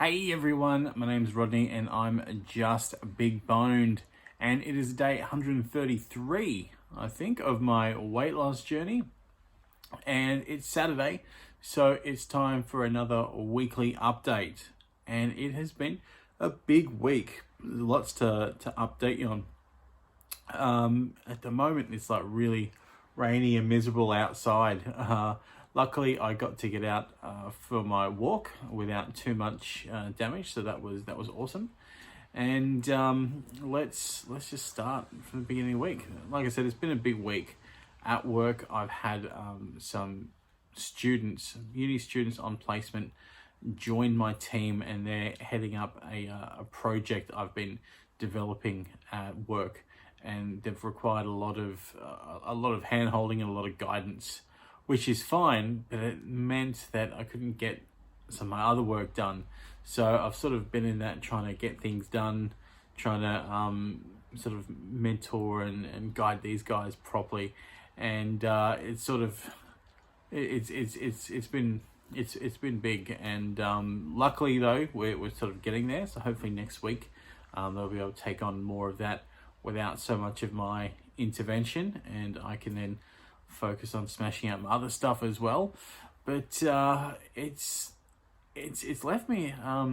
Hey everyone, my name's Rodney and I'm just big boned, and it is day 133, I think, of my weight loss journey, and it's Saturday, so it's time for another weekly update. And it has been a big week, lots to update you on. At the moment, it's like really rainy and miserable outside. Luckily, I got to get out for my walk without too much damage, so that was awesome. And let's just start from the beginning of the week. Like I said, it's been a big week. At work, I've had some uni students on placement, join my team, and they're heading up a project I've been developing at work, and they've required a lot of hand holding and a lot of guidance, which is fine, but it meant that I couldn't get some of my other work done. So I've sort of been in that, trying to get things done, trying to sort of mentor and guide these guys properly, and it's been big. And luckily though, we're sort of getting there. So hopefully next week they'll be able to take on more of that without so much of my intervention, and I can then focus on smashing out my other stuff as well. But it's left me a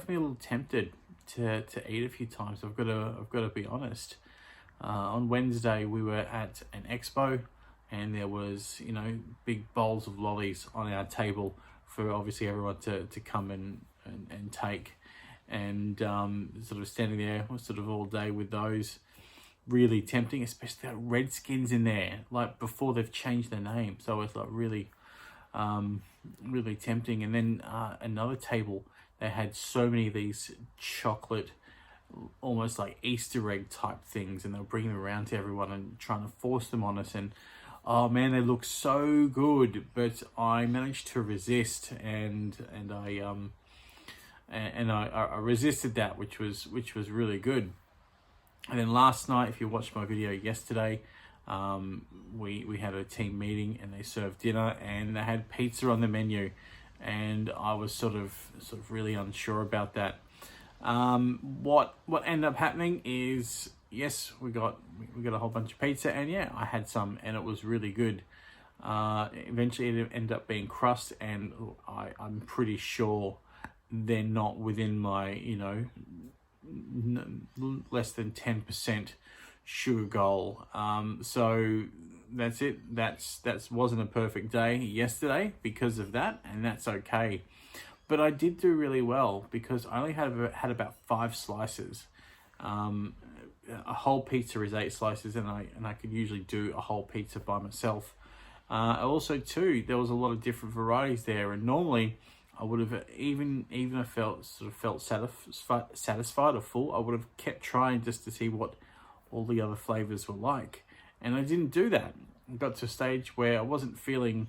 little tempted to eat a few times. I've got to be honest. On Wednesday we were at an expo, and there was big bowls of lollies on our table for obviously everyone to come and take, and sort of standing there sort of all day with those. Really tempting, especially the Redskins in there, like before they've changed their name. So it's like really tempting. And then another table, they had so many of these chocolate, almost like Easter egg type things, and they were bringing them around to everyone and trying to force them on us. And oh man, they look so good, but I managed to resist, and I resisted that, which was really good. And then last night, if you watched my video yesterday, we had a team meeting, and they served dinner, and they had pizza on the menu, and I was sort of really unsure about that. What ended up happening is, yes, we got a whole bunch of pizza, and yeah, I had some, and it was really good. Eventually it ended up being crust, and I'm pretty sure they're not within my less than 10% sugar goal. So that's it. That wasn't a perfect day yesterday because of that, and that's okay. But I did do really well because I only had about 5 slices. A whole pizza is 8 slices, and I could usually do a whole pizza by myself. Also too, there was a lot of different varieties there, and normally I would have, even I felt satisfied or full, I would have kept trying just to see what all the other flavors were like. And I didn't do that. I got to a stage where I wasn't feeling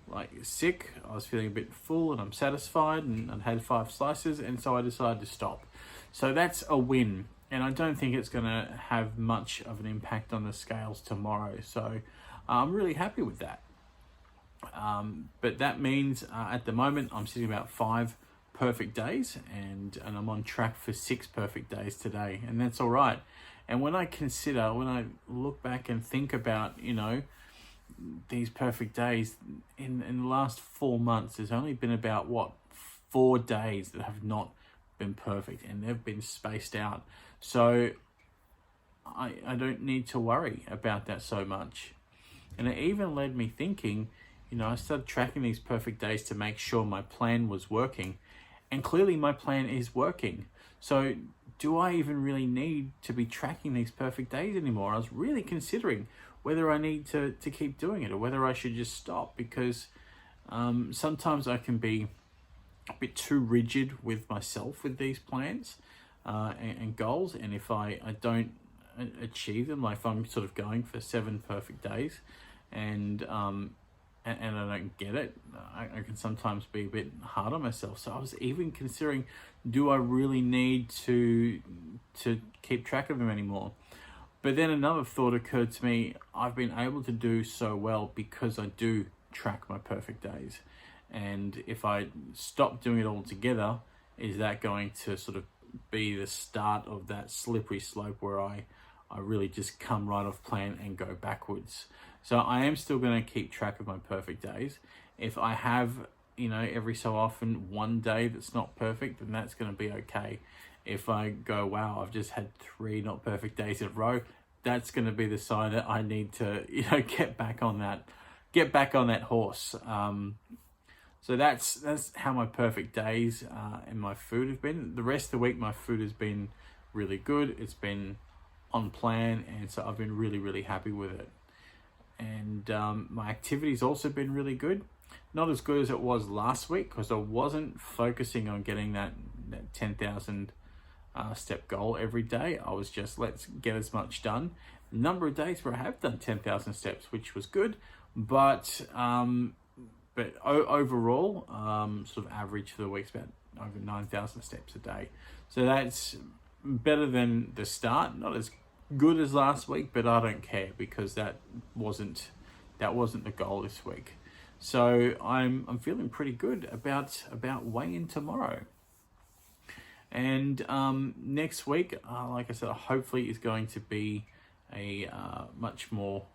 like sick. I was feeling a bit full, and I'm satisfied, and I'd had 5 slices, and so I decided to stop. So that's a win. And I don't think it's going to have much of an impact on the scales tomorrow. So I'm really happy with that. But that means at the moment I'm sitting about 5 perfect days, and I'm on track for 6 perfect days today, and that's all right. And when I look back and think about these perfect days in the last 4 months, there's only been about 4 days that have not been perfect, and they've been spaced out. So I don't need to worry about that so much. And it even led me thinking, I started tracking these perfect days to make sure my plan was working, and clearly my plan is working. So do I even really need to be tracking these perfect days anymore? I was really considering whether I need to keep doing it, or whether I should just stop, because sometimes I can be a bit too rigid with myself with these plans and goals, and if I don't achieve them, like if I'm sort of going for 7 perfect days and I don't get it, I can sometimes be a bit hard on myself. So I was even considering, do I really need to keep track of them anymore? But then another thought occurred to me. I've been able to do so well because I do track my perfect days. And if I stop doing it altogether, is that going to sort of be the start of that slippery slope where I really just come right off plan and go backwards? So I am still going to keep track of my perfect days. If I have, every so often one day that's not perfect, then that's going to be okay. If I go, wow, I've just had 3 not perfect days in a row, that's going to be the sign that I need to, get back on that horse. So that's how my perfect days and my food have been. The rest of the week, my food has been really good. It's been on plan, and so I've been really, really happy with it. And my activity's also been really good. Not as good as it was last week, because I wasn't focusing on getting that 10,000 step goal every day. I was just, let's get as much done. A number of days where I have done 10,000 steps, which was good, but overall, sort of average for the week's about over 9,000 steps a day. So that's better than the start. Not as good as last week, but I don't care, because that wasn't the goal this week. So I'm feeling pretty good about weigh-in tomorrow. And next week, like I said, hopefully is going to be a much more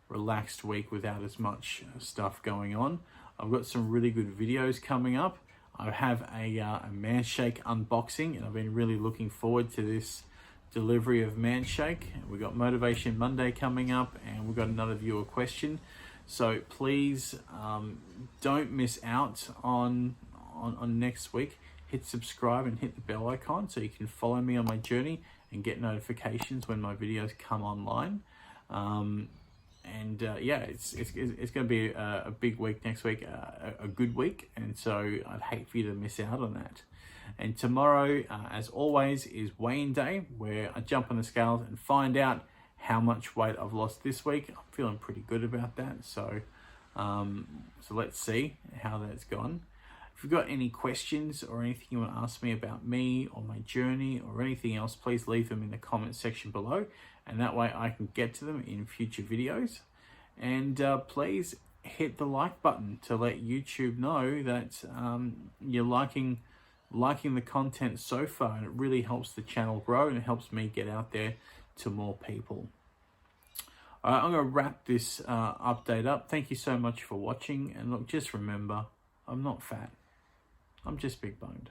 relaxed week without as much stuff going on. I've got some really good videos coming up. I have a Manshake unboxing, and I've been really looking forward to this delivery of Manshake. We've got Motivation Monday coming up, and we've got another viewer question. So please don't miss out on next week. Hit subscribe and hit the bell icon so you can follow me on my journey and get notifications when my videos come online. It's going to be a big week next week, a good week, and so I'd hate for you to miss out on that. And tomorrow, as always, is weigh-in day, where I jump on the scales and find out how much weight I've lost this week. I'm feeling pretty good about that, so let's see how that's gone. If you've got any questions or anything you want to ask me about me or my journey or anything else, please leave them in the comment section below, and that way I can get to them in future videos. And please hit the like button to let YouTube know that you're liking the content so far, and it really helps the channel grow, and it helps me get out there to more people. All right, I'm going to wrap this update up. Thank you so much for watching, and look, just remember, I'm not fat. I'm just big boned.